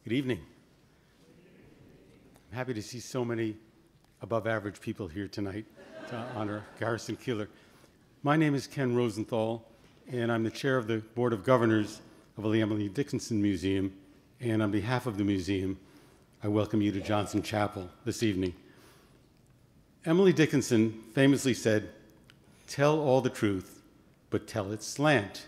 Good evening. I'm happy to see so many above-average people here tonight to honor Garrison Keillor. My name is Ken Rosenthal, and I'm the chair of the Board of Governors of the Emily Dickinson Museum, and on behalf of the museum, I welcome you to Johnson Chapel this evening. Emily Dickinson famously said, "Tell all the truth, but tell it slant."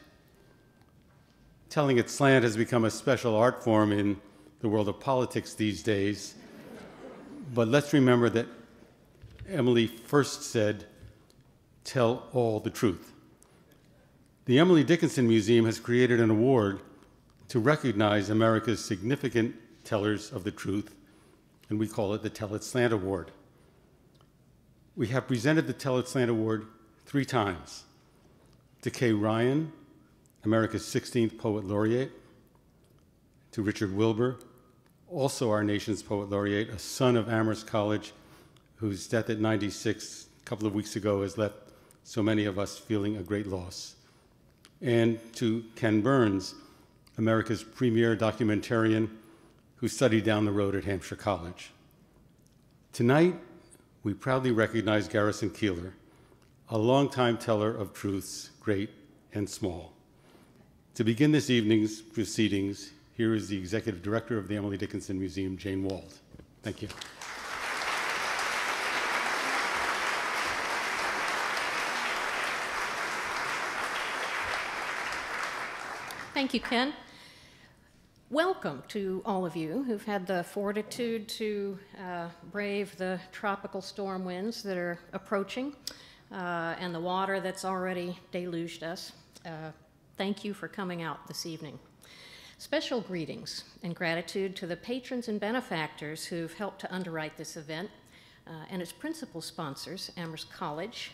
Telling it slant has become a special art form in the world of politics these days, but let's remember that Emily first said, "Tell all the truth." The Emily Dickinson Museum has created an award to recognize America's significant tellers of the truth, and we call it the Tell It Slant Award. We have presented the Tell It Slant Award 3 times. To Kay Ryan, America's 16th Poet Laureate, to Richard Wilbur, also our nation's Poet Laureate, a son of Amherst College, whose death at 96 a couple of weeks ago has left so many of us feeling a great loss, and to Ken Burns, America's premier documentarian who studied down the road at Hampshire College. Tonight, we proudly recognize Garrison Keillor, a longtime teller of truths, great and small. To begin this evening's proceedings, here is the Executive Director of the Emily Dickinson Museum, Jane Wald. Thank you. Thank you, Ken. Welcome to all of you who've had the fortitude to brave the tropical storm winds that are approaching and the water that's already deluged us. Thank you for coming out this evening. Special greetings and gratitude to the patrons and benefactors who've helped to underwrite this event and its principal sponsors, Amherst College.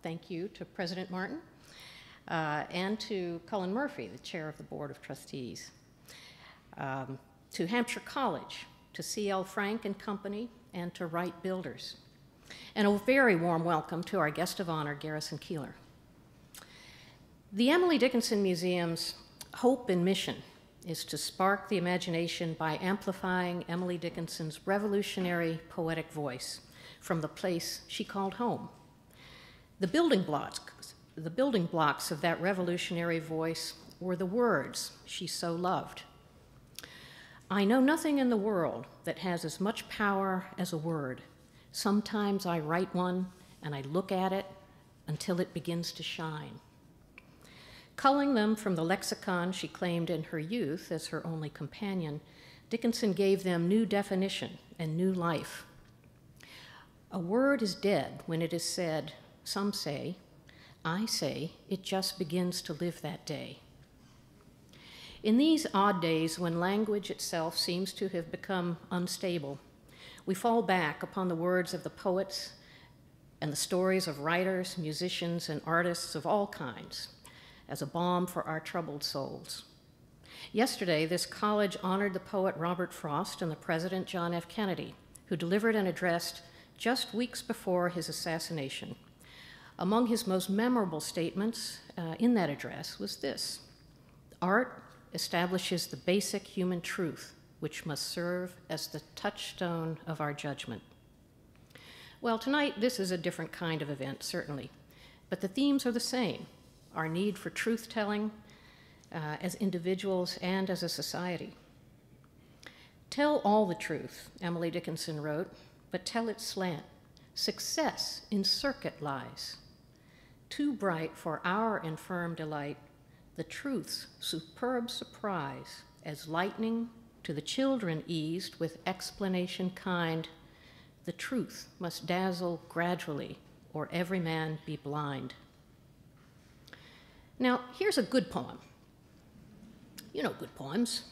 Thank you to President Martin and to Cullen Murphy, the chair of the Board of Trustees. To Hampshire College, to C.L. Frank and Company, and to Wright Builders. And a very warm welcome to our guest of honor, Garrison Keillor. The Emily Dickinson Museum's hope and mission is to spark the imagination by amplifying Emily Dickinson's revolutionary poetic voice from the place she called home. The building blocks of that revolutionary voice were the words she so loved. I know nothing in the world that has as much power as a word. Sometimes I write one and I look at it until it begins to shine. Culling them from the lexicon she claimed in her youth as her only companion, Dickinson gave them new definition and new life. A word is dead when it is said, some say, I say, it just begins to live that day. In these odd days when language itself seems to have become unstable, we fall back upon the words of the poets and the stories of writers, musicians, and artists of all kinds as a balm for our troubled souls. Yesterday, this college honored the poet Robert Frost and the President John F. Kennedy, who delivered an address just weeks before his assassination. Among his most memorable statements in that address was this: art establishes the basic human truth, which must serve as the touchstone of our judgment. Well, tonight, this is a different kind of event, certainly, but the themes are the same: our need for truth-telling as individuals and as a society. Tell all the truth, Emily Dickinson wrote, but tell it slant. Success in circuit lies. Too bright for our infirm delight, the truth's superb surprise, as lightning to the children eased with explanation kind, the truth must dazzle gradually, or every man be blind. Now, here's a good poem. You know good poems.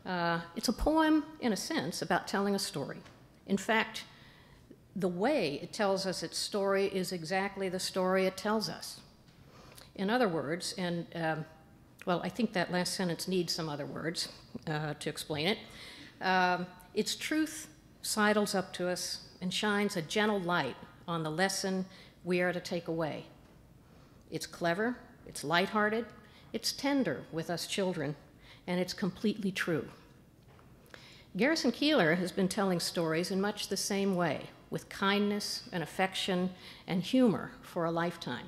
It's a poem, in a sense, about telling a story. In fact, the way it tells us its story is exactly the story it tells us. In other words, and well, I think that last sentence needs some other words to explain it. Its truth sidles up to us and shines a gentle light on the lesson we are to take away. It's clever, it's lighthearted, it's tender with us children, and it's completely true. Garrison Keillor has been telling stories in much the same way, with kindness and affection and humor for a lifetime.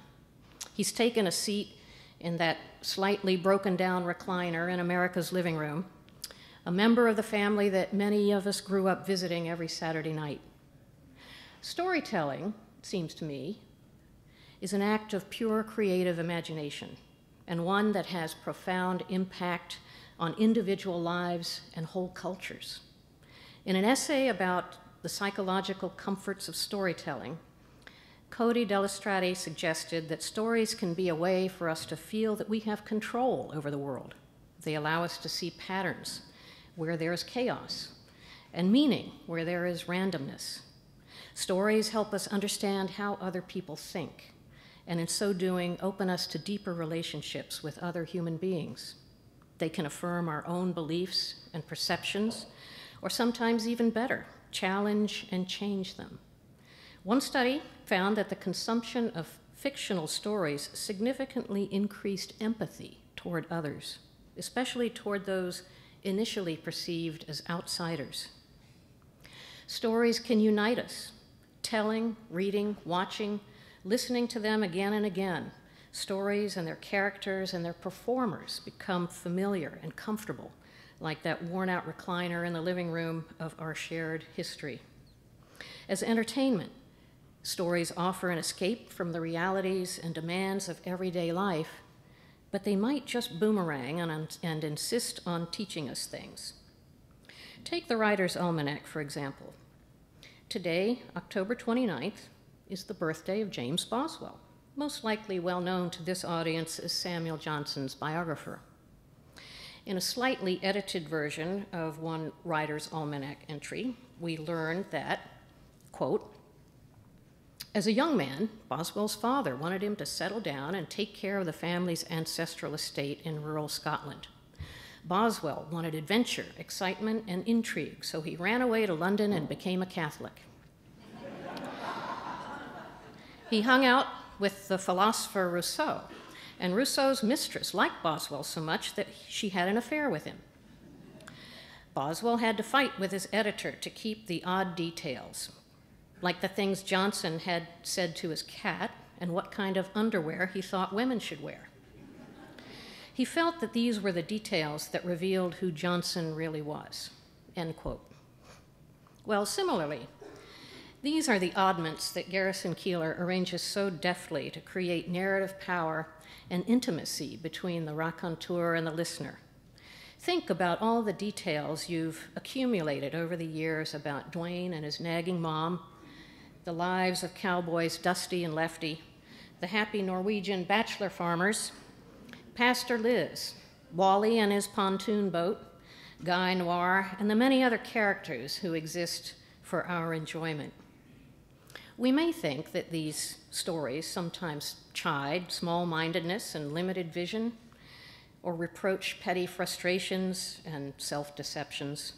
He's taken a seat in that slightly broken down recliner in America's living room, a member of the family that many of us grew up visiting every Saturday night. Storytelling, it seems to me, is an act of pure creative imagination, and one that has profound impact on individual lives and whole cultures. In an essay about the psychological comforts of storytelling, Cody Delastrati suggested that stories can be a way for us to feel that we have control over the world. They allow us to see patterns where there is chaos and meaning where there is randomness. Stories help us understand how other people think, and in so doing, open us to deeper relationships with other human beings. They can affirm our own beliefs and perceptions, or sometimes even better, challenge and change them. One study found that the consumption of fictional stories significantly increased empathy toward others, especially toward those initially perceived as outsiders. Stories can unite us. Telling, reading, watching, listening to them again and again, stories and their characters and their performers become familiar and comfortable, like that worn-out recliner in the living room of our shared history. As entertainment, stories offer an escape from the realities and demands of everyday life, but they might just boomerang and insist on teaching us things. Take the Writer's Almanac, for example. Today, October 29th, is the birthday of James Boswell, most likely well known to this audience as Samuel Johnson's biographer. In a slightly edited version of one Writer's Almanac entry, we learn that, quote, as a young man, Boswell's father wanted him to settle down and take care of the family's ancestral estate in rural Scotland. Boswell wanted adventure, excitement, and intrigue, so he ran away to London and became a Catholic. He hung out with the philosopher Rousseau, and Rousseau's mistress liked Boswell so much that she had an affair with him. Boswell had to fight with his editor to keep the odd details, like the things Johnson had said to his cat and what kind of underwear he thought women should wear. He felt that these were the details that revealed who Johnson really was, end quote. Well, similarly, these are the oddments that Garrison Keillor arranges so deftly to create narrative power and intimacy between the raconteur and the listener. Think about all the details you've accumulated over the years about Dwayne and his nagging mom, the lives of cowboys Dusty and Lefty, the happy Norwegian bachelor farmers, Pastor Liz, Wally and his pontoon boat, Guy Noir, and the many other characters who exist for our enjoyment. We may think that these stories sometimes chide small-mindedness and limited vision, or reproach petty frustrations and self-deceptions.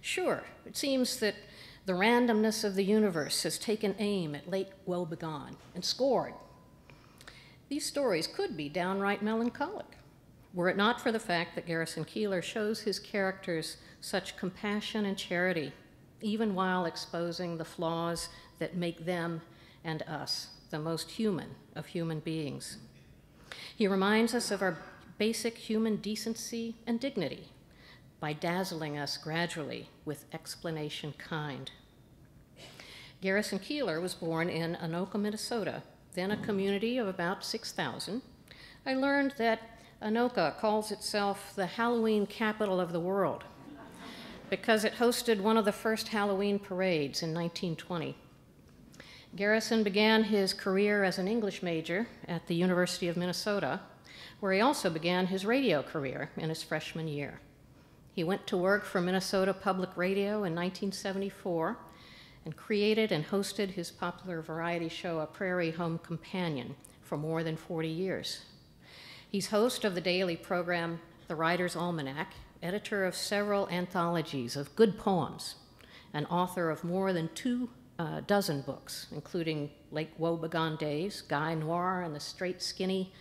Sure, it seems that the randomness of the universe has taken aim at late woebegone and scored. These stories could be downright melancholic, were it not for the fact that Garrison Keillor shows his characters such compassion and charity, even while exposing the flaws that make them and us the most human of human beings. He reminds us of our basic human decency and dignity by dazzling us gradually with explanation kind. Garrison Keillor was born in Anoka, Minnesota, then a community of about 6,000. I learned that Anoka calls itself the Halloween capital of the world because it hosted one of the first Halloween parades in 1920. Garrison began his career as an English major at the University of Minnesota, where he also began his radio career in his freshman year. He went to work for Minnesota Public Radio in 1974 and created and hosted his popular variety show, A Prairie Home Companion, for more than 40 years. He's host of the daily program, The Writer's Almanac, editor of several anthologies of good poems, and author of more than 24 books, including Lake Woebegone Days, Guy Noir and the Straight Skinny,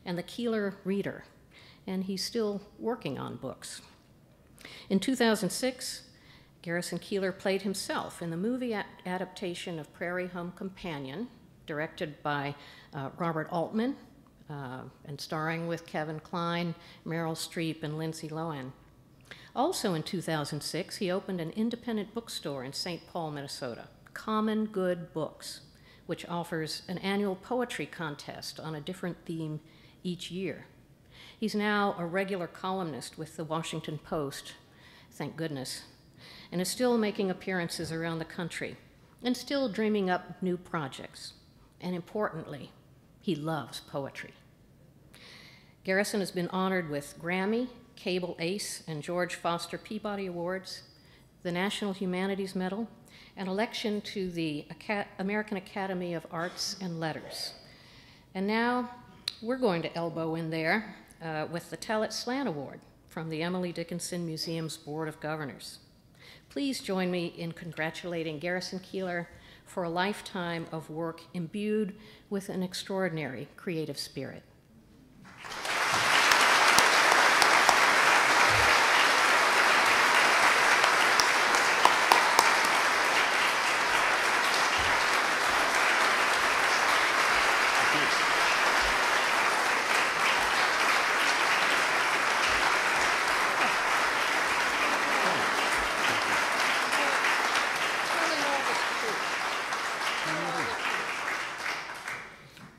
and The Keillor Reader, and he's still working on books. In 2006, Garrison Keillor played himself in the movie adaptation of Prairie Home Companion, directed by Robert Altman, and starring with Kevin Kline, Meryl Streep, and Lindsay Lohan. Also in 2006, he opened an independent bookstore in St. Paul, Minnesota, Common Good Books, which offers an annual poetry contest on a different theme each year. He's now a regular columnist with the Washington Post, thank goodness, and is still making appearances around the country and still dreaming up new projects. And importantly, he loves poetry. Garrison has been honored with Grammy, Cable Ace, and George Foster Peabody Awards, the National Humanities Medal, and election to the American Academy of Arts and Letters. And now we're going to elbow in there with the Tell It Slant Award from the Emily Dickinson Museum's Board of Governors. Please join me in congratulating Garrison Keillor for a lifetime of work imbued with an extraordinary creative spirit.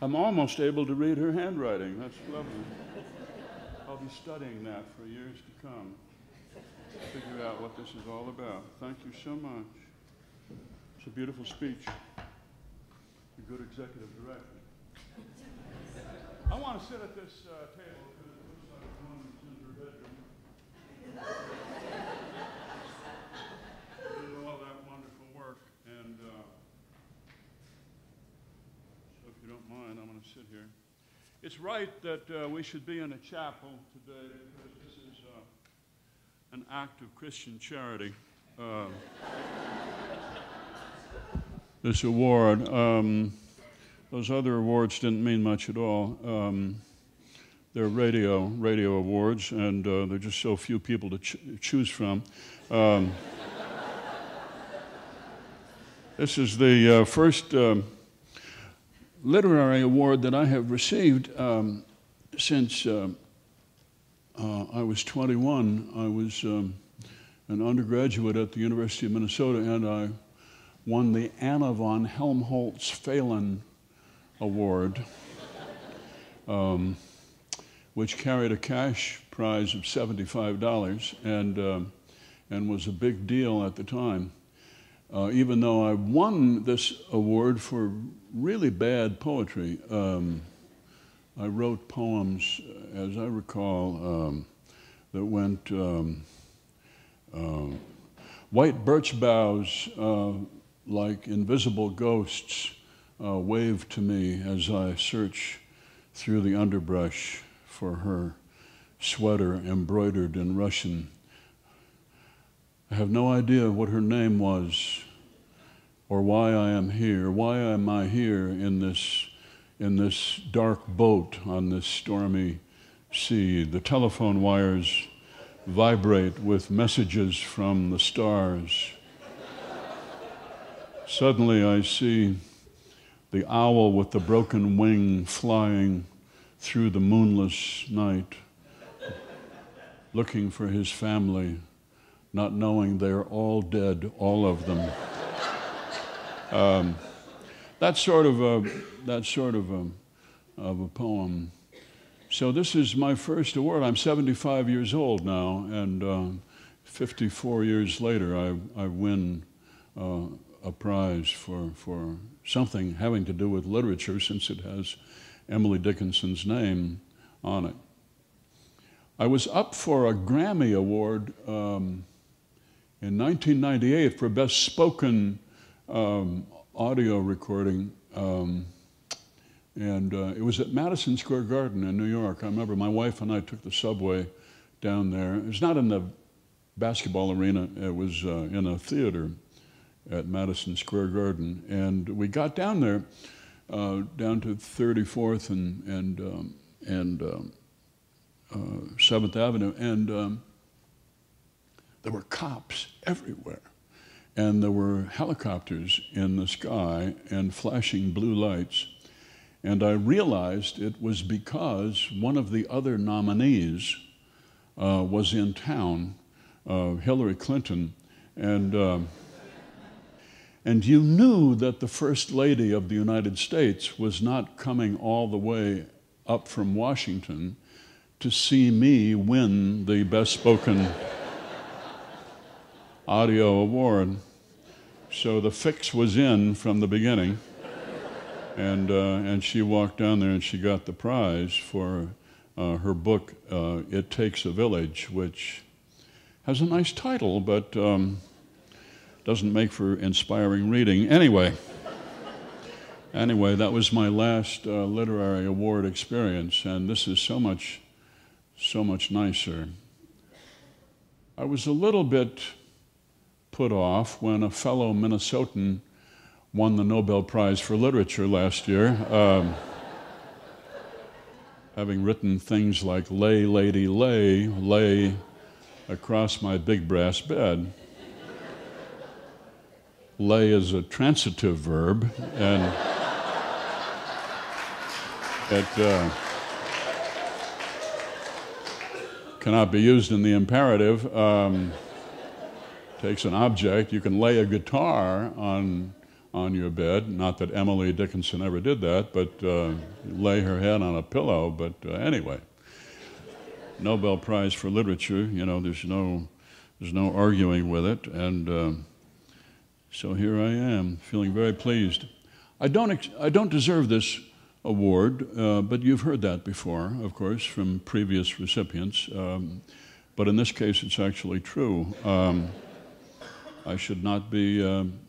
I'm almost able to read her handwriting. That's lovely. I'll be studying that for years to come. Figure out what this is all about. Thank you so much. It's a beautiful speech. A good executive director. I want to sit at this table because it looks like a woman's in her bedroom. Do all that wonderful work. And so if you don't mind, I'm going to sit here. It's right that we should be in a chapel today because this is an act of Christian charity. This award. Those other awards didn't mean much at all. They're radio awards, and there are just so few people to choose from. This is the first literary award that I have received since I was 21. I was an undergraduate at the University of Minnesota, and I won the Anna von Helmholtz Falen Award, which carried a cash prize of $75 and was a big deal at the time. Even though I won this award for really bad poetry, I wrote poems, as I recall, that went, white birch boughs like invisible ghosts waved to me as I search through the underbrush for her sweater embroidered in Russian. I have no idea what her name was or why I am here. Why am I here in this dark boat on this stormy sea? The telephone wires vibrate with messages from the stars. Suddenly I see the owl with the broken wing flying through the moonless night, looking for his family, not knowing they're all dead, all of them. That's sort of a poem. So this is my first award. I'm 75 years old now, and 54 years later, I win a prize for something having to do with literature, since it has Emily Dickinson's name on it. I was up for a Grammy Award in 1998 for Best Spoken Audio Recording, and it was at Madison Square Garden in New York. I remember my wife and I took the subway down there. It was not in the basketball arena, it was in a theater at Madison Square Garden, and we got down there, down to 34th and 7th Avenue, and there were cops everywhere. And there were helicopters in the sky and flashing blue lights. And I realized it was because one of the other nominees was in town, Hillary Clinton, and you knew that the First Lady of the United States was not coming all the way up from Washington to see me win the Best Spoken Audio Award. So the fix was in from the beginning. And she walked down there and she got the prize for her book, It Takes a Village, which has a nice title, but doesn't make for inspiring reading. Anyway, that was my last literary award experience, and this is so much nicer. I was a little bit put off when a fellow Minnesotan won the Nobel Prize for Literature last year, having written things like "Lay, lady, lay across my big brass bed." Lay is a transitive verb, and it cannot be used in the imperative. Takes an object. You can lay a guitar on your bed. Not that Emily Dickinson ever did that, but lay her head on a pillow. But anyway, Nobel Prize for Literature. You know, there's no arguing with it, and so here I am, feeling very pleased. I don't deserve this award, but you've heard that before, of course, from previous recipients. But in this case, it's actually true. I should not be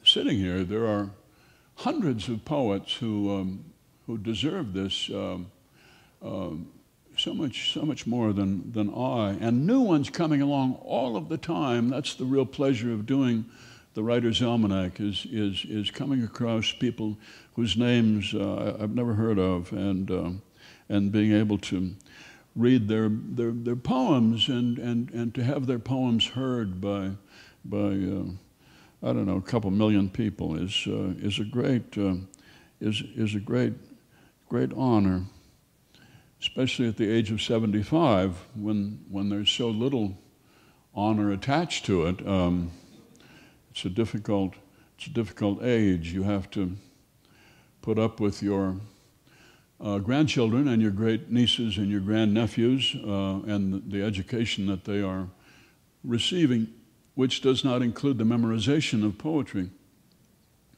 sitting here. There are hundreds of poets who deserve this so much more than I, and new ones coming along all of the time. That's the real pleasure of doing the Writer's Almanac, is coming across people whose names I've never heard of, and being able to read their poems and to have their poems heard by I don't know, a couple million people is a great honor, especially at the age of 75, when there's so little honor attached to it. It's a difficult age. You have to put up with your grandchildren and your great nieces and your grandnephews and the education that they are receiving, which does not include the memorization of poetry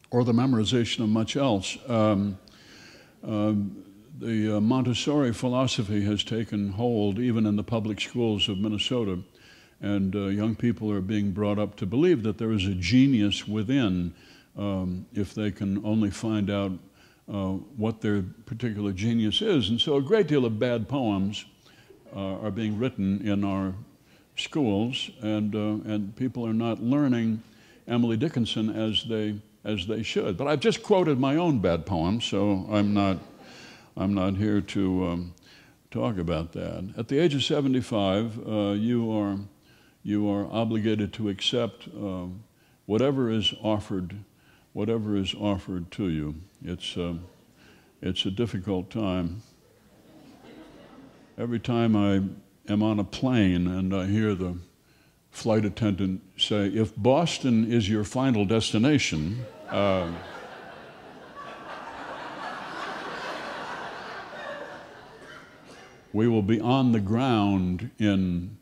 or the memorization of much else. The Montessori philosophy has taken hold even in the public schools of Minnesota, and young people are being brought up to believe that there is a genius within if they can only find out what their particular genius is. And so a great deal of bad poems are being written in our schools, and people are not learning Emily Dickinson as they should. But I've just quoted my own bad poem, so I'm not here to talk about that. At the age of 75, you are obligated to accept whatever is offered to you. It's a difficult time. Every time I am on a plane and I hear the flight attendant say, "If Boston is your final destination," we will be on the ground in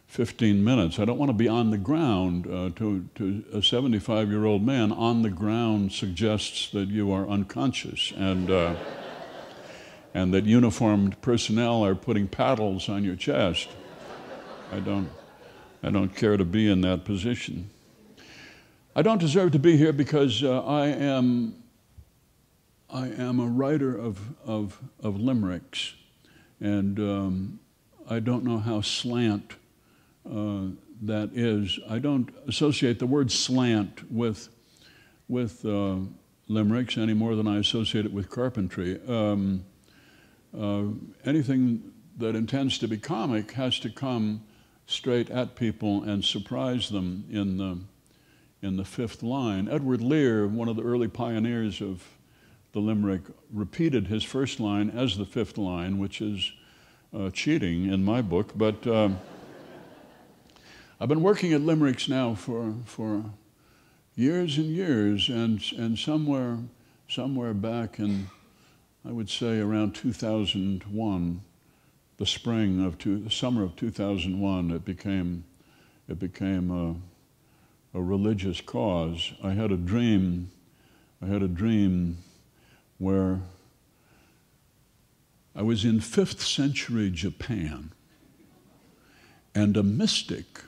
15 minutes. I don't want to be on the ground. To a 75-year-old man, on the ground suggests that you are unconscious, and that uniformed personnel are putting paddles on your chest. I don't care to be in that position. I don't deserve to be here because I am a writer of limericks, and I don't know how slant that is. I don't associate the word slant with limericks any more than I associate it with carpentry. Anything that intends to be comic has to come straight at people and surprise them in the fifth line. Edward Lear, one of the early pioneers of the limerick, repeated his first line as the fifth line, which is cheating in my book. But I've been working at limericks now for years and years, and somewhere back in, I would say, around 2001, the summer of 2001, it became a religious cause. I had a dream where I was in 5th century Japan, and a mystic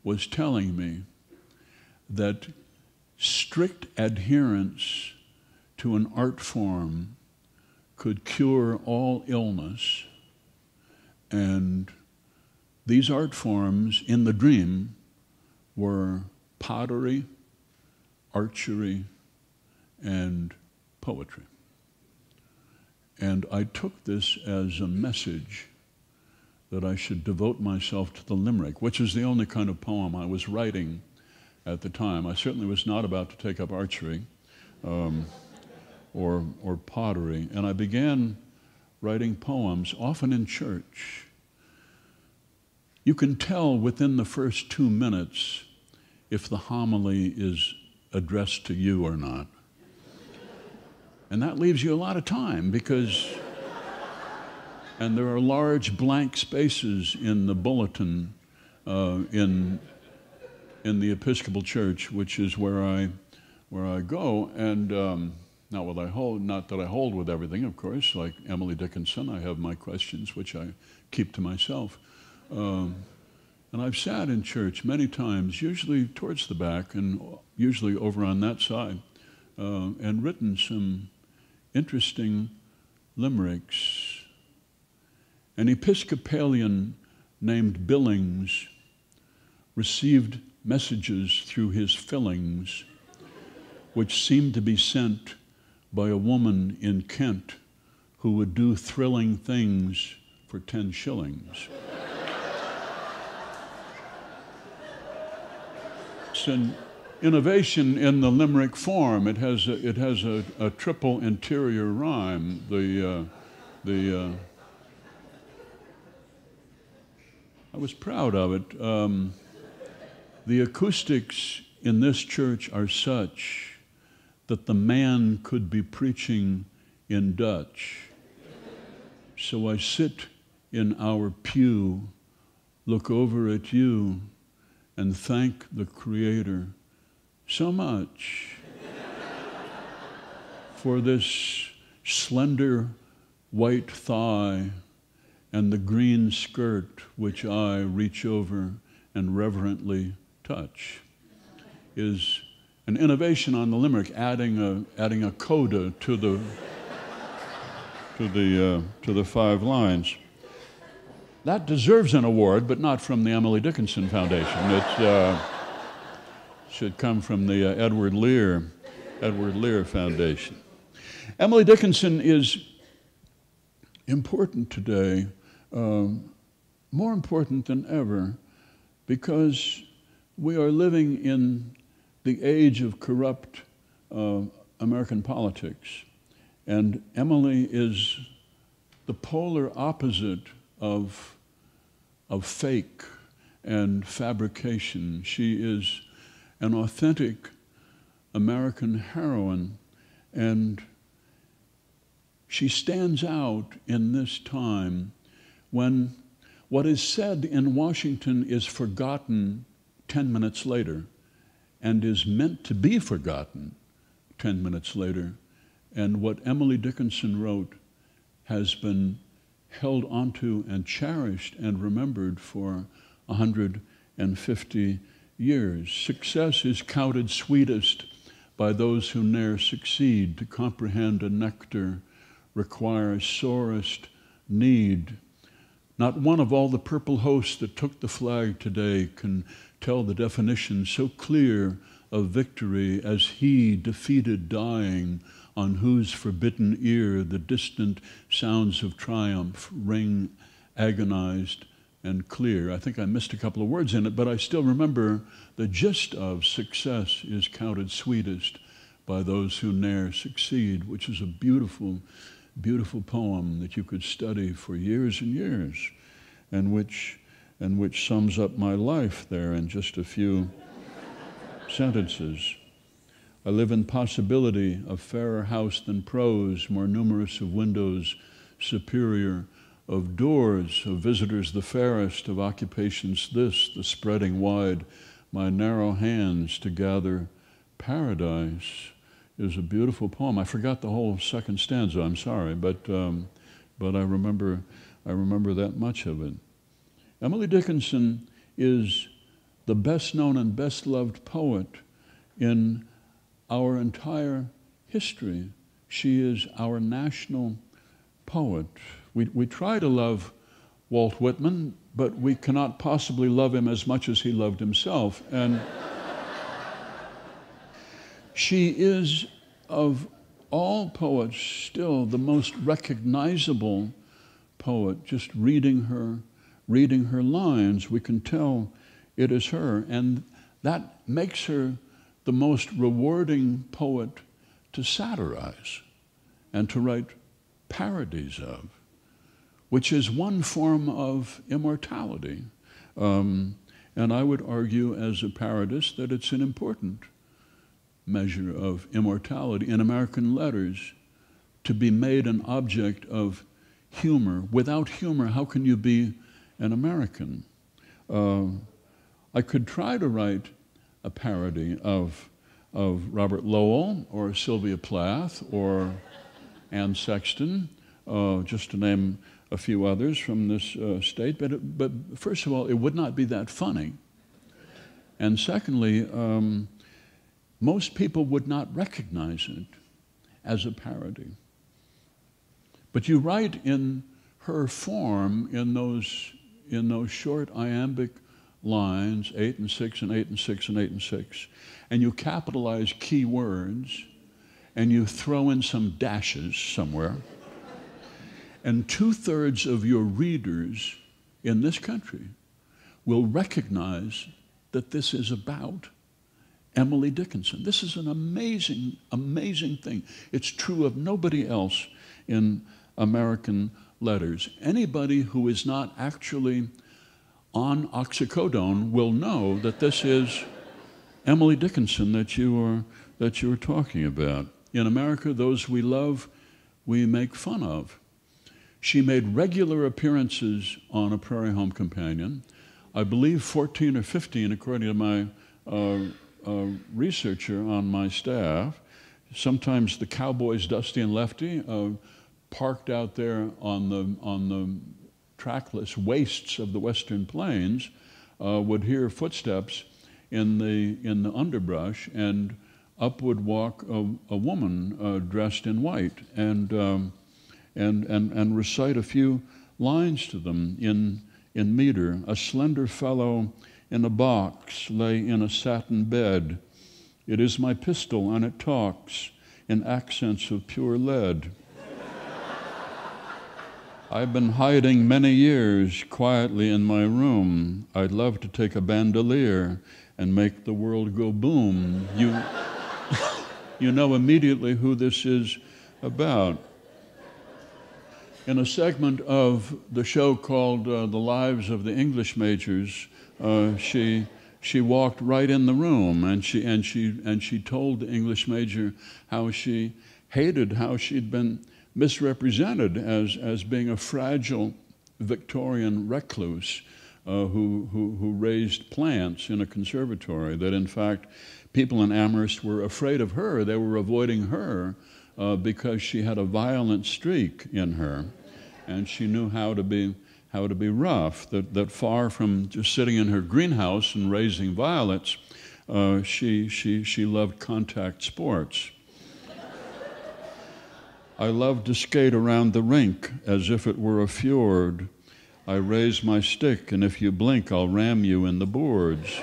was telling me that strict adherence to an art form could cure all illness. And these art forms in the dream were pottery, archery, and poetry. And I took this as a message that I should devote myself to the limerick, which is the only kind of poem I was writing at the time. I certainly was not about to take up archery or pottery. And I began writing poems, often in church. You can tell within the first 2 minutes if the homily is addressed to you or not. And that leaves you a lot of time and there are large blank spaces in the bulletin in the Episcopal Church, which is where I go. And not that I hold with everything, of course. Like Emily Dickinson, I have my questions, which I keep to myself. And I've sat in church many times, usually towards the back and usually over on that side, and written some interesting limericks. An Episcopalian named Billings received messages through his fillings, which seemed to be sent by a woman in Kent who would do thrilling things for 10 shillings. It's an innovation in the limerick form. It has a triple interior rhyme. I was proud of it. The acoustics in this church are such that the man could be preaching in Dutch. So I sit in our pew, look over at you, and thank the Creator so much for this slender white thigh and the green skirt which I reach over and reverently touch. Is an innovation on the limerick, adding a coda to the 5 lines. That deserves an award, but not from the Emily Dickinson Foundation. It should come from the Edward Lear Foundation. Emily Dickinson is important today, more important than ever, because we are living in the age of corrupt American politics. And Emily is the polar opposite of fake and fabrication. She is an authentic American heroine, and she stands out in this time when what is said in Washington is forgotten 10 minutes later and is meant to be forgotten 10 minutes later. And what Emily Dickinson wrote has been held onto and cherished and remembered for 150 years. Success is counted sweetest by those who ne'er succeed. To comprehend a nectar requires sorest need. Not one of all the purple hosts that took the flag today can tell the definition so clear of victory as he defeated dying, on whose forbidden ear the distant sounds of triumph ring agonized and clear. I think I missed a couple of words in it, but I still remember the gist of success is counted sweetest by those who ne'er succeed, which is a beautiful, beautiful poem that you could study for years and years, and which sums up my life there in just a few sentences. I live in possibility, of fairer house than prose, more numerous of windows, superior of doors, of visitors the fairest, of occupations this, the spreading wide, my narrow hands to gather paradise, is a beautiful poem. I forgot the whole second stanza, I'm sorry, but I remember that much of it. Emily Dickinson is the best known and best loved poet in our entire history. She is our national poet. We try to love Walt Whitman, but we cannot possibly love him as much as he loved himself. And she is, of all poets, still the most recognizable poet. Just reading her lines, we can tell it is her. And that makes her the most rewarding poet to satirize and to write parodies of, which is one form of immortality. And I would argue as a parodist that it's an important measure of immortality in American letters, to be made an object of humor. Without humor, how can you be an American? I could try to write a parody of Robert Lowell or Sylvia Plath or Anne Sexton, just to name a few others from this state. But first of all, it would not be that funny. And secondly, most people would not recognize it as a parody. But you write in her form, in those short iambic lines, 8 and 6 and 8 and 6 and 8 and 6, and you capitalize key words, and you throw in some dashes somewhere, and 2/3 of your readers in this country will recognize that this is about Emily Dickinson. This is an amazing, amazing thing. It's true of nobody else in American letters. Anybody who is not actually on oxycodone will know that this is Emily Dickinson that you are talking about. In America, those we love, we make fun of. She made regular appearances on A Prairie Home Companion. I believe 14 or 15, according to my researcher on my staff. Sometimes the cowboys, Dusty and Lefty, parked out there on the trackless wastes of the Western Plains, would hear footsteps in the underbrush, and up would walk a woman dressed in white, and recite a few lines to them in meter. A slender fellow in a box lay in a satin bed. It is my pistol, and it talks in accents of pure lead. I've been hiding many years quietly in my room. I'd love to take a bandolier and make the world go boom. You know immediately who this is about. In a segment of the show called The Lives of the English Majors, she walked right in the room, and she told the English major how she hated how she'd been misrepresented as being a fragile Victorian recluse who raised plants in a conservatory, that in fact people in Amherst were afraid of her. They were avoiding her because she had a violent streak in her, and she knew how to be rough, that far from just sitting in her greenhouse and raising violets, she loved contact sports. I love to skate around the rink as if it were a fjord. I raise my stick, and if you blink, I'll ram you in the boards.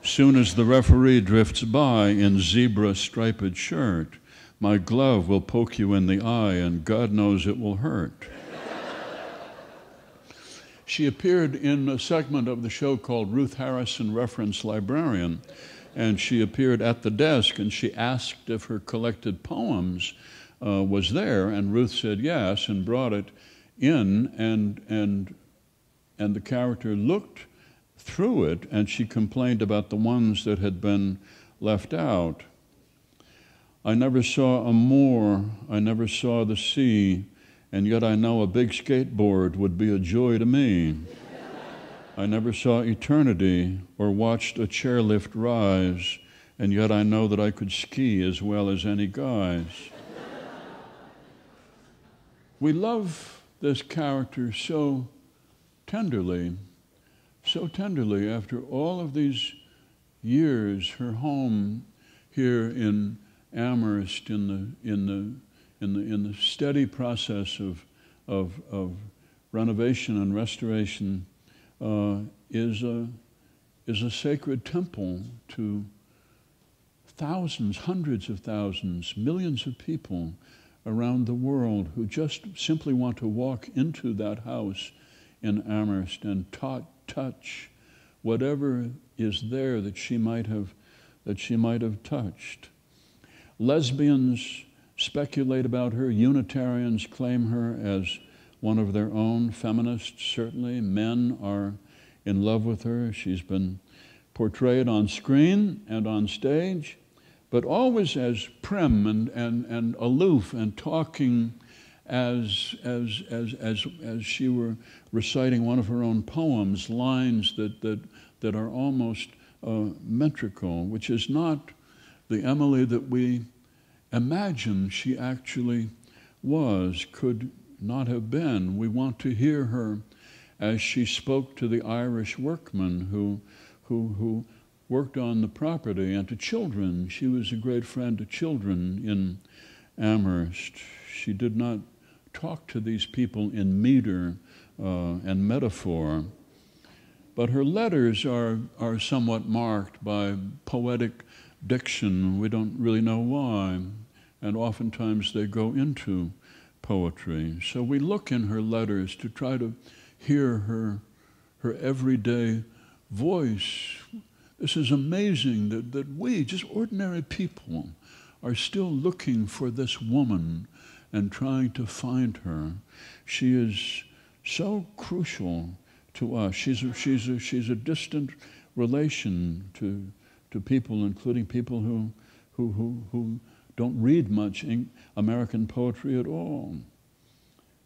Soon as the referee drifts by in zebra striped shirt, my glove will poke you in the eye, and God knows it will hurt. She appeared in a segment of the show called Ruth Harrison Reference Librarian, and she appeared at the desk, and she asked if her collected poems was there, and Ruth said yes, and brought it in, and the character looked through it, and she complained about the ones that had been left out. I never saw a moor, I never saw the sea, and yet I know a big skateboard would be a joy to me. I never saw eternity or watched a chairlift rise, and yet I know that I could ski as well as any guys. We love this character so tenderly after all of these years. Her home here in Amherst, in the steady process of renovation and restoration, is a sacred temple to thousands, hundreds of thousands, millions of people around the world who just simply want to walk into that house in Amherst and touch whatever is there that she might have touched. Lesbians speculate about her. Unitarians claim her as one of their own. Feminists, certainly. Men are in love with her. She's been portrayed on screen and on stage, but always as prim and aloof and talking as she were reciting one of her own poems, lines that are almost metrical, which is not the Emily that we imagine she actually was, could not have been. We want to hear her as she spoke to the Irish workmen who worked on the property, and to children. She was a great friend to children in Amherst. She did not talk to these people in meter and metaphor, but her letters are somewhat marked by poetic diction. We don't really know why, and oftentimes they go into poetry. So we look in her letters to try to hear her everyday voice. This is amazing that we, just ordinary people, are still looking for this woman and trying to find her. She is so crucial to us. She's a distant relation to people, including people who don't read much American poetry at all.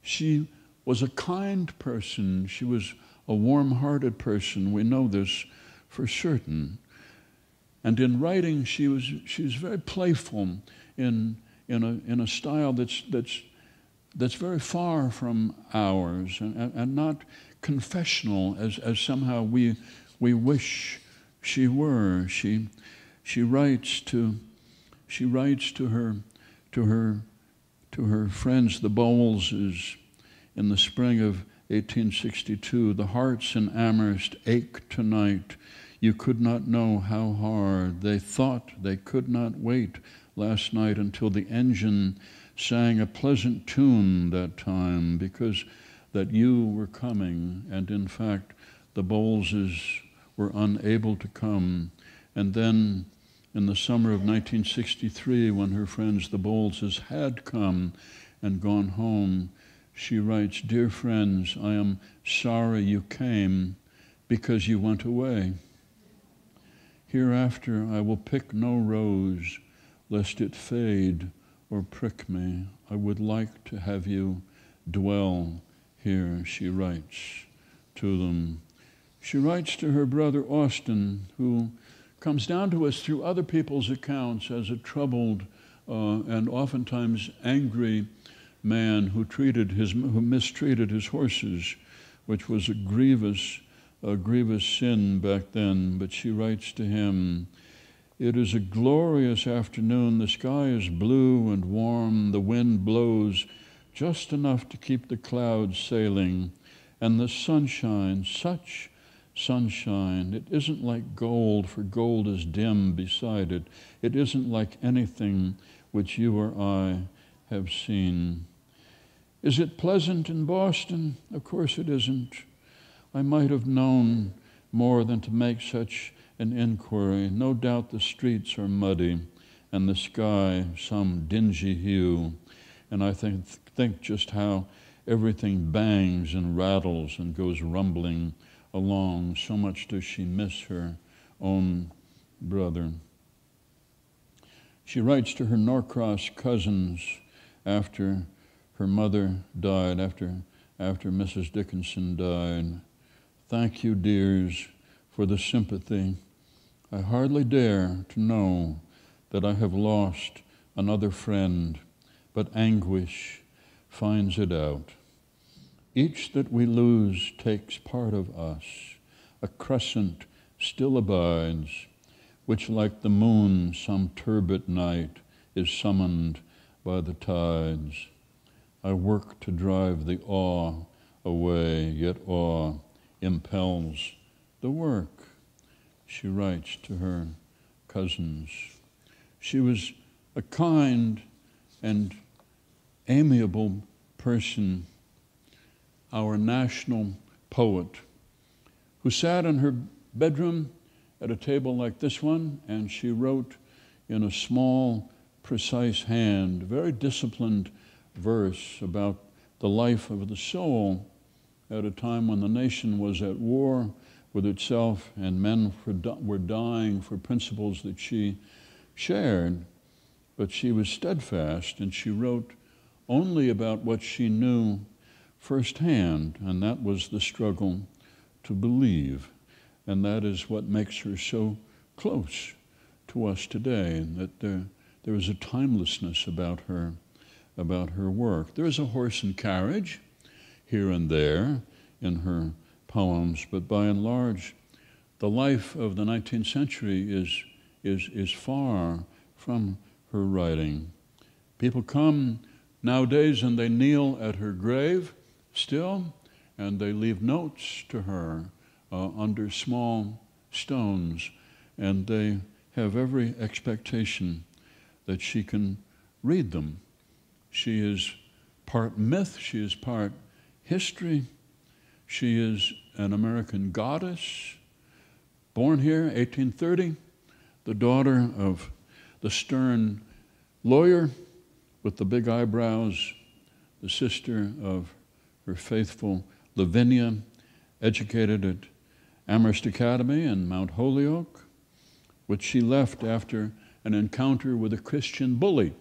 She was a kind person. She was a warm-hearted person. We know this for certain. And in writing, she was very playful in a style that's very far from ours, and not confessional as somehow we wish she were. She writes to her friends, the Bowleses, in the spring of 1862. The hearts in Amherst ache tonight. You could not know how hard. They thought they could not wait last night until the engine sang a pleasant tune that time, because that you were coming, and in fact the Bowleses were unable to come. And then in the summer of 1963, when her friends the Bowleses had come and gone home, she writes, "Dear friends, I am sorry you came because you went away. Hereafter I will pick no rose, lest it fade or prick me. I would like to have you dwell here," she writes to them. She writes to her brother Austin, who comes down to us through other people's accounts as a troubled and oftentimes angry man who mistreated his horses, which was a grievous sin back then. But she writes to him, "It is a glorious afternoon. The sky is blue and warm. The wind blows just enough to keep the clouds sailing. And the sunshine, such sunshine. It isn't like gold, for gold is dim beside it. It isn't like anything which you or I have seen." Is it pleasant in Boston? Of course it isn't. I might have known more than to make such an inquiry. No doubt the streets are muddy and the sky some dingy hue, and I think just how everything bangs and rattles and goes rumbling along. So much does she miss her own brother. She writes to her Norcross cousins after her mother died, after Mrs. Dickinson died. Thank you, dears, for the sympathy. I hardly dare to know that I have lost another friend, but anguish finds it out. Each that we lose takes part of us. A crescent still abides, which like the moon some turbid night is summoned by the tides. I work to drive the awe away, yet awe impels the work. She writes to her cousins. She was a kind and amiable person, our national poet, who sat in her bedroom at a table like this one, and she wrote in a small, precise hand, very disciplined verse about the life of the soul at a time when the nation was at war with itself and men were dying for principles that she shared. But she was steadfast, and she wrote only about what she knew firsthand, and that was the struggle to believe. And that is what makes her so close to us today, that there is a timelessness about her work. There is a horse and carriage here and there in her poems, but by and large, the life of the 19th century is far from her writing. People come nowadays and they kneel at her grave still, and they leave notes to her under small stones, and they have every expectation that she can read them. She is part myth, she is part history, she is an American goddess, born here, 1830, the daughter of the stern lawyer with the big eyebrows, the sister of her faithful Lavinia, educated at Amherst Academy in Mount Holyoke, which she left after an encounter with a Christian bully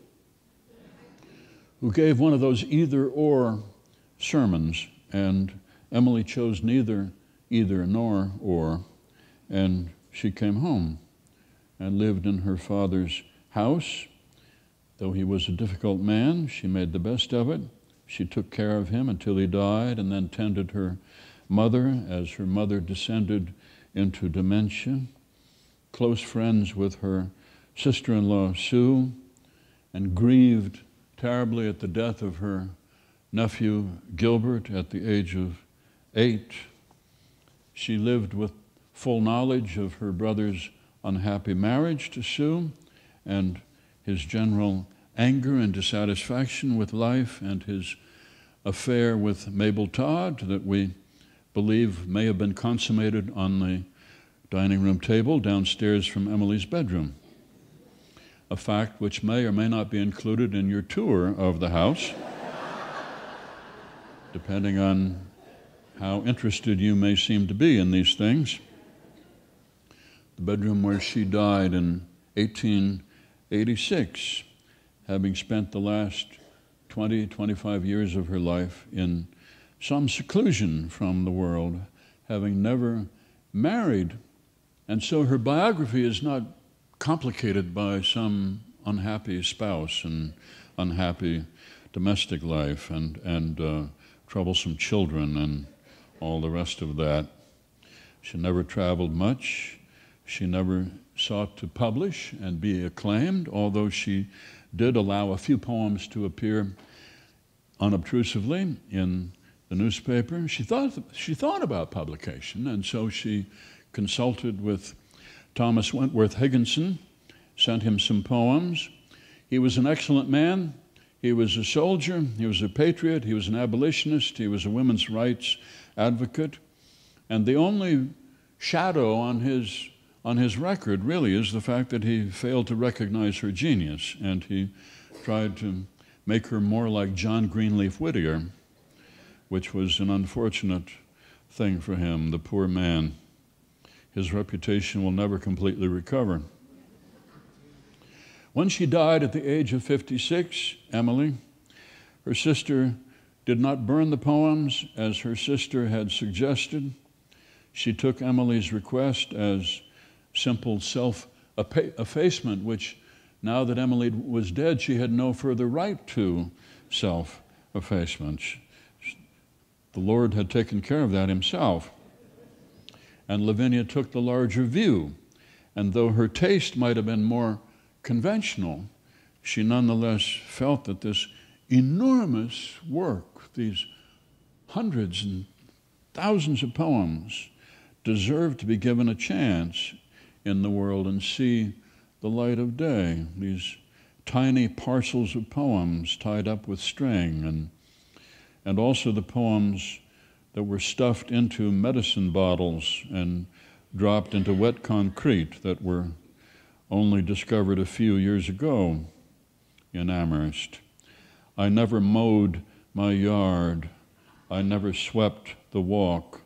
who gave one of those either-or sermons, and Emily chose neither either nor or, and she came home and lived in her father's house. Though he was a difficult man, she made the best of it. She took care of him until he died, and then tended her mother as her mother descended into dementia. Close friends with her sister-in-law, Sue, and grieved terribly at the death of her nephew, Gilbert, at the age of 8. She lived with full knowledge of her brother's unhappy marriage to Sue and his general anger and dissatisfaction with life, and his affair with Mabel Todd that we believe may have been consummated on the dining room table downstairs from Emily's bedroom, a fact which may or may not be included in your tour of the house, depending on how interested you may seem to be in these things. The bedroom where she died in 1886, having spent the last 20, 25 years of her life in some seclusion from the world, having never married. And so her biography is not complicated by some unhappy spouse and unhappy domestic life and troublesome children and all the rest of that. She never traveled much. She never sought to publish and be acclaimed, although she did allow a few poems to appear unobtrusively in the newspaper. She thought about publication, and so she consulted with Thomas Wentworth Higginson, sent him some poems. He was an excellent man. He was a soldier. He was a patriot. He was an abolitionist. He was a women's rights advocate. And the only shadow on his record really is the fact that he failed to recognize her genius, and he tried to make her more like John Greenleaf Whittier, which was an unfortunate thing for him, the poor man. His reputation will never completely recover. When she died at the age of 56, Emily, her sister did not burn the poems as her sister had suggested. She took Emily's request as simple self-effacement, which, now that Emily was dead, she had no further right to self-effacement. The Lord had taken care of that himself. And Lavinia took the larger view. And though her taste might have been more conventional, she nonetheless felt that this enormous work, these hundreds and thousands of poems, deserved to be given a chance in the world and see the light of day. These tiny parcels of poems tied up with string, and also the poems that were stuffed into medicine bottles and dropped into wet concrete that were only discovered a few years ago in Amherst. I never mowed my yard. I never swept the walk.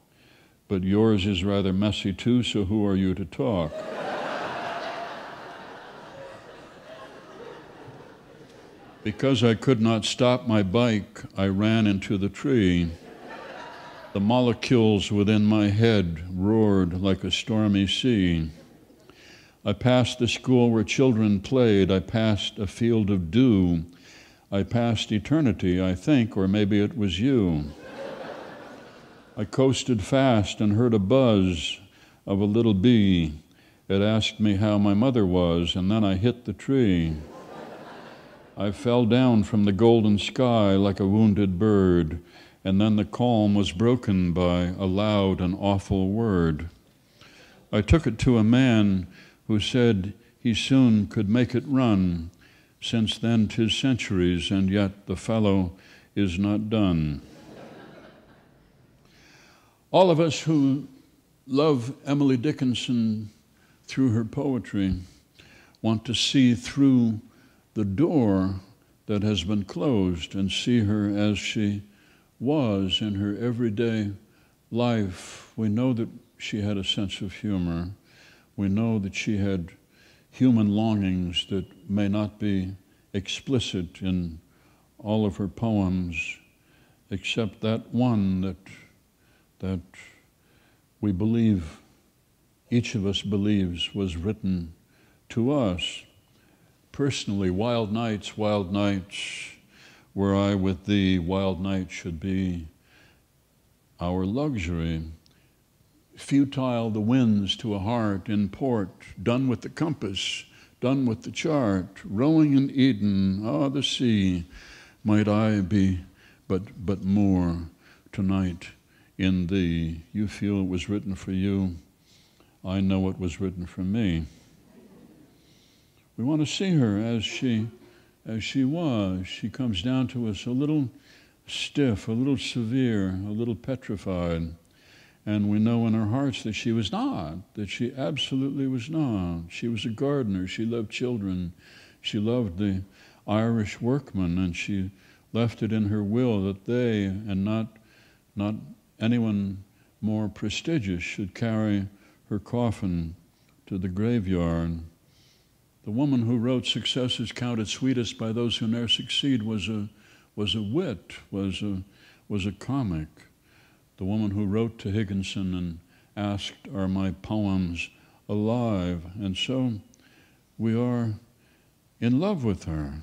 But yours is rather messy too, so who are you to talk? Because I could not stop my bike, I ran into the tree. The molecules within my head roared like a stormy sea. I passed the school where children played. I passed a field of dew. I passed eternity, I think, or maybe it was you. I coasted fast and heard a buzz of a little bee. It asked me how my mother was, and then I hit the tree. I fell down from the golden sky like a wounded bird, and then the calm was broken by a loud and awful word. I took it to a man who said he soon could make it run. Since then 'tis centuries, and yet the fellow is not done. All of us who love Emily Dickinson through her poetry want to see through the door that has been closed and see her as she was in her everyday life. We know that she had a sense of humor. We know that she had human longings that may not be explicit in all of her poems, except that one that we believe, each of us believes, was written to us. Personally, wild nights, were I with thee, wild nights should be our luxury. Futile the winds to a heart in port, done with the compass, done with the chart, rowing in Eden, the sea, might I be but more tonight in thee. You feel it was written for you. I know it was written for me. We want to see her as she was. She comes down to us a little stiff, a little severe, a little petrified. And we know in our hearts that she was not, that she absolutely was not. She was a gardener. She loved children. She loved the Irish workmen, and she left it in her will that they, and not anyone more prestigious, should carry her coffin to the graveyard. The woman who wrote "Success is counted sweetest by those who ne'er succeed" was a wit, was a comic. The woman who wrote to Dickinson and asked, "Are my poems alive?" And so we are in love with her,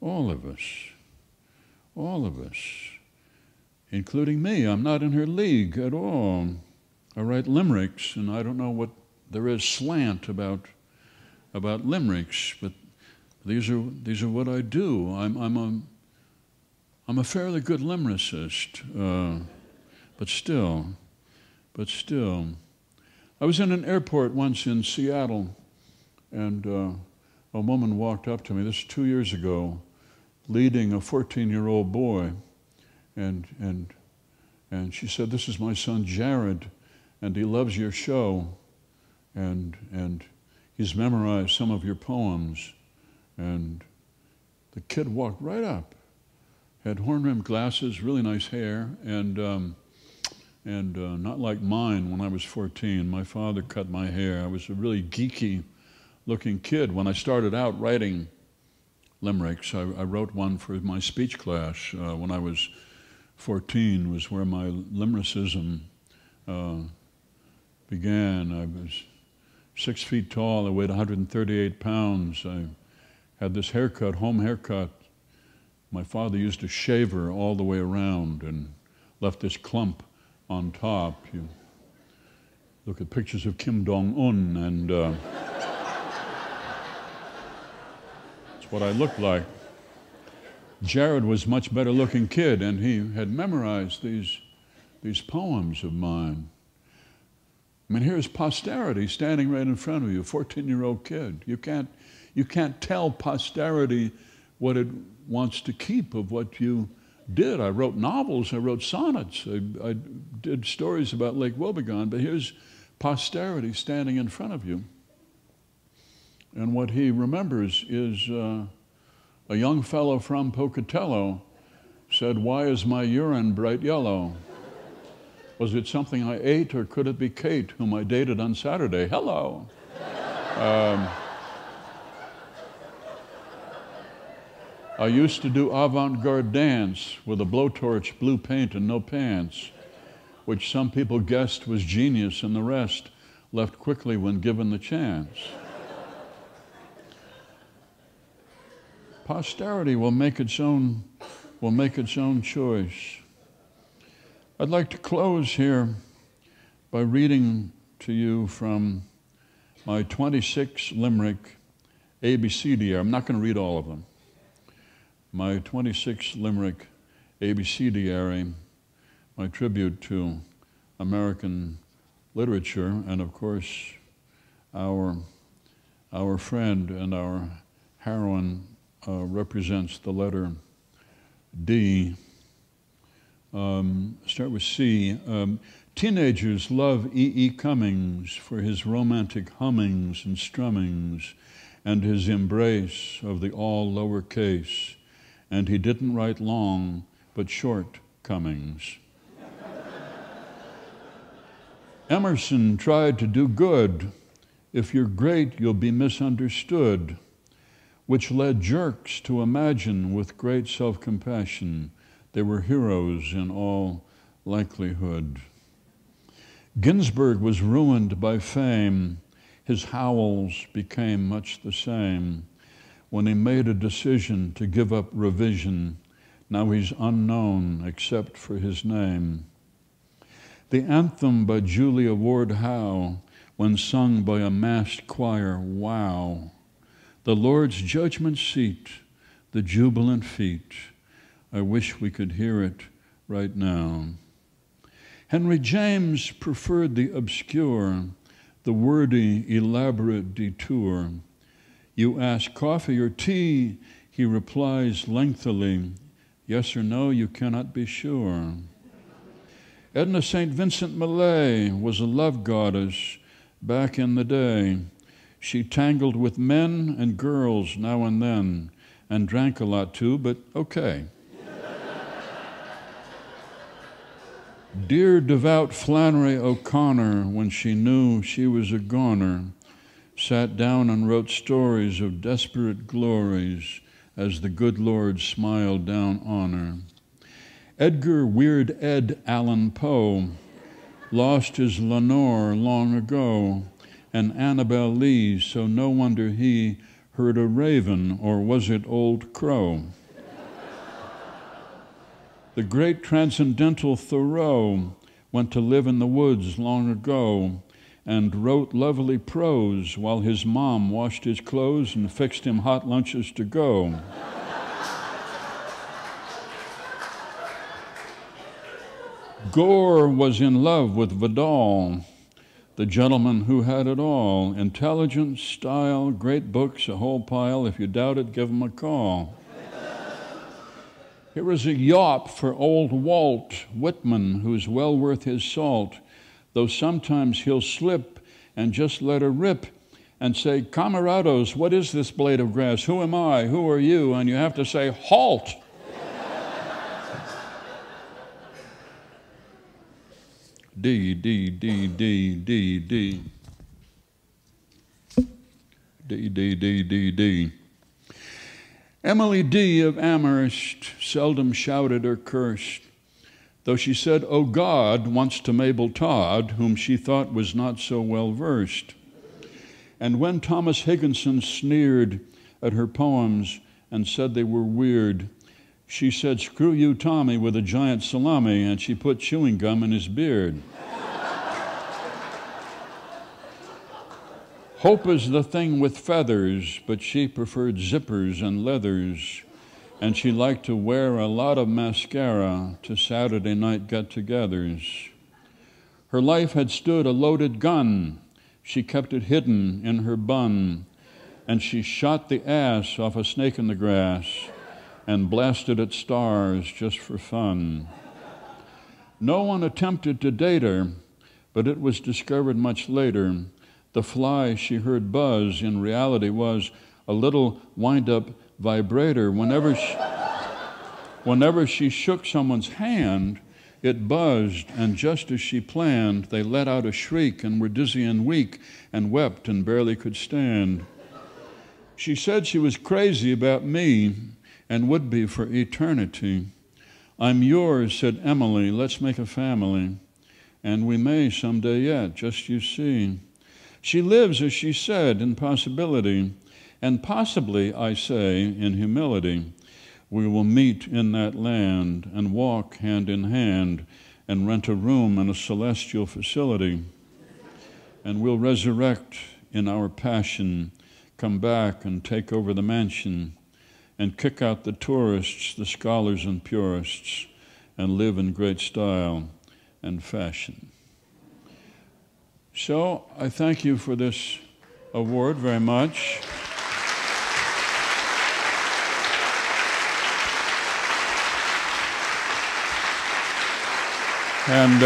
all of us, including me. I'm not in her league at all. I write limericks, and I don't know what there is slant about limericks, but these are what I do. I'm a fairly good lyricist, but still. I was in an airport once in Seattle, and a woman walked up to me. This was 2 years ago, leading a 14-year-old boy, and she said, "This is my son Jared." and he loves your show, and he's memorized some of your poems. And the kid walked right up, had horn-rimmed glasses, really nice hair, and not like mine when I was 14. My father cut my hair. I was a really geeky-looking kid. When I started out writing limericks, I wrote one for my speech class when I was 14, was where my limericism began. I was 6 feet tall. I weighed 138 pounds. I had this haircut, home haircut. My father used a shaver all the way around and left this clump on top. You look at pictures of Kim Jong-un, and that's what I looked like. Jared was a much better looking kid, and he had memorized these poems of mine. I mean, here's posterity standing right in front of you, a 14-year-old kid. You can't tell posterity what it wants to keep of what you did. I wrote novels, I wrote sonnets, I did stories about Lake Wobegon, but here's posterity standing in front of you. And what he remembers is a young fellow from Pocatello said, "Why is my urine bright yellow? Was it something I ate, or could it be Kate, whom I dated on Saturday? Hello." I used to do avant-garde dance with a blowtorch, blue paint, and no pants, which some people guessed was genius, and the rest left quickly when given the chance. Posterity will make its own choice. I'd like to close here by reading to you from my 26 limerick ABCDR. I'm not going to read all of them. My 26 limerick ABCDary, my tribute to American literature, and of course our friend and our heroine represents the letter D. Start with C. Teenagers love E.E. Cummings for his romantic hummings and strummings and his embrace of the all lowercase. And he didn't write long, but short Cummings. Emerson tried to do good. If you're great, you'll be misunderstood, which led jerks to imagine with great self-compassion they were heroes in all likelihood. Ginsberg was ruined by fame. His howls became much the same. When he made a decision to give up revision, now he's unknown except for his name. The anthem by Julia Ward Howe, when sung by a massed choir, wow. The Lord's judgment seat, the jubilant feet, I wish we could hear it right now. Henry James preferred the obscure, the wordy, elaborate detour. You ask coffee or tea, he replies lengthily, yes or no, you cannot be sure. Edna St. Vincent Millay was a love goddess back in the day. She tangled with men and girls now and then, and drank a lot too, but okay. Dear devout Flannery O'Connor, when she knew she was a goner, sat down and wrote stories of desperate glories as the good Lord smiled down on her. Edgar Weird Ed Allan Poe lost his Lenore long ago, and Annabel Lee, so no wonder he heard a raven, or was it Old Crow? The great transcendental Thoreau went to live in the woods long ago and wrote lovely prose while his mom washed his clothes and fixed him hot lunches to go. Gore was in love with Vidal, the gentleman who had it all. Intelligence, style, great books, a whole pile. If you doubt it, give him a call. Here is a yawp for old Walt Whitman, who's well worth his salt. though sometimes he'll slip and just let her rip and say, "Camarados, what is this blade of grass? Who am I? Who are you?" And you have to say, "Halt!" D, D, D, D, D, D. D, D, D, D, D. Emily D. of Amherst seldom shouted or cursed, though she said, "Oh God," once to Mabel Todd, whom she thought was not so well versed. And when Thomas Higginson sneered at her poems and said they were weird, she said, "Screw you, Tommy," with a giant salami, and she put chewing gum in his beard. Hope is the thing with feathers, but she preferred zippers and leathers, and she liked to wear a lot of mascara to Saturday night get-togethers. Her life had stood a loaded gun. She kept it hidden in her bun, and she shot the ass off a snake in the grass and blasted at stars just for fun. No one attempted to date her, but it was discovered much later the fly she heard buzz in reality was a little wind-up vibrator. Whenever she shook someone's hand, it buzzed, and just as she planned, they let out a shriek and were dizzy and weak and wept and barely could stand. She said she was crazy about me and would be for eternity. "I'm yours," said Emily, "let's make a family. And we may someday yet, just you see." She lives, as she said, in possibility, and possibly, I say, in humility. We will meet in that land and walk hand in hand and rent a room in a celestial facility. And we'll resurrect in our passion, come back and take over the mansion and kick out the tourists, the scholars and purists, and live in great style and fashion. So I thank you for this award very much. And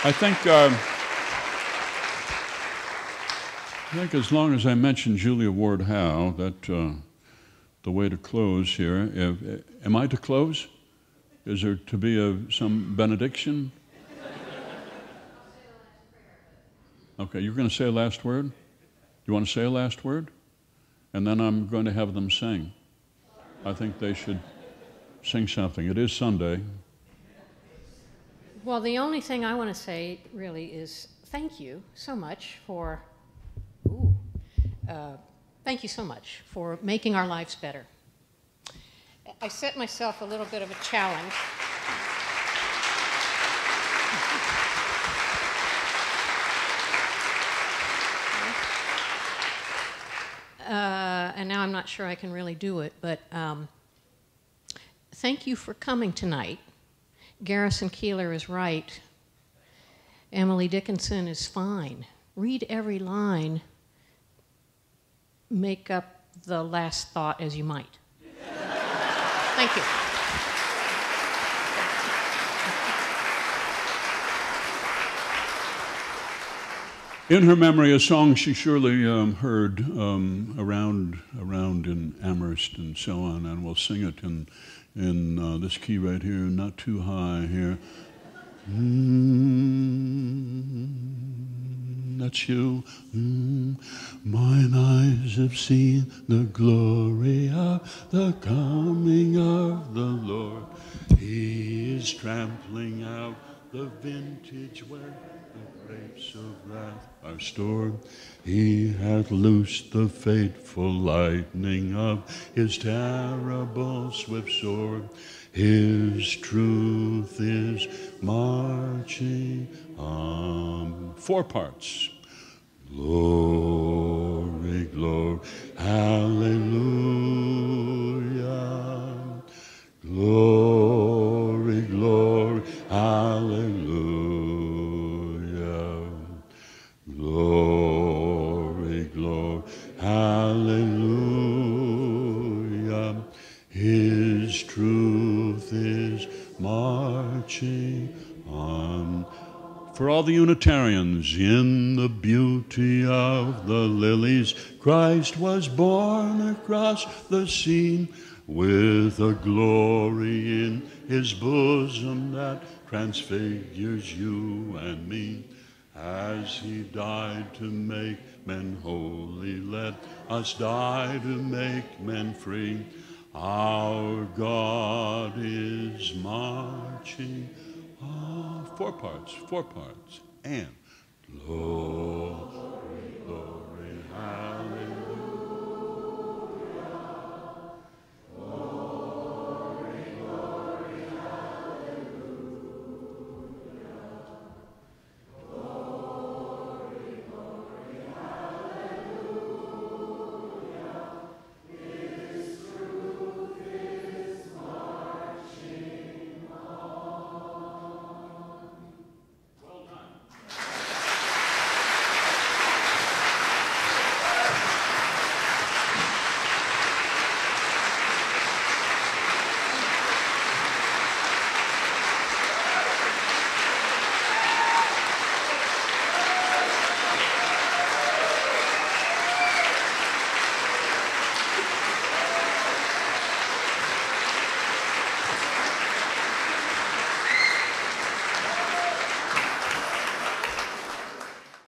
I think as long as I mention Julia Ward Howe, that the way to close here. Am I to close? Is there to be some benediction? Okay, you're going to say a last word? You want to say a last word? And then I'm going to have them sing. I think they should sing something. It is Sunday. Well, the only thing I want to say really is thank you so much for making our lives better. I set myself a little bit of a challenge. And now I'm not sure I can really do it, but thank you for coming tonight. Garrison Keillor is right. Emily Dickinson is fine. Read every line. Make up the last thought as you might. Thank you. In her memory, a song she surely heard around in Amherst and so on, and we'll sing it in this key right here, not too high here. That's you. Mine eyes have seen the glory of the coming of the Lord. He is trampling out the vintage where the grapes of wrath are stored. He hath loosed the fateful lightning of his terrible swift sword. His truth is marching on. 4 parts. Glory, glory, hallelujah. Glory, glory, hallelujah. Glory, glory, hallelujah. His truth is For all the Unitarians, in the beauty of the lilies, Christ was born across the scene, with a glory in his bosom that transfigures you and me. As he died to make men holy, let us die to make men free. Our God is marching on. Four parts. And lo,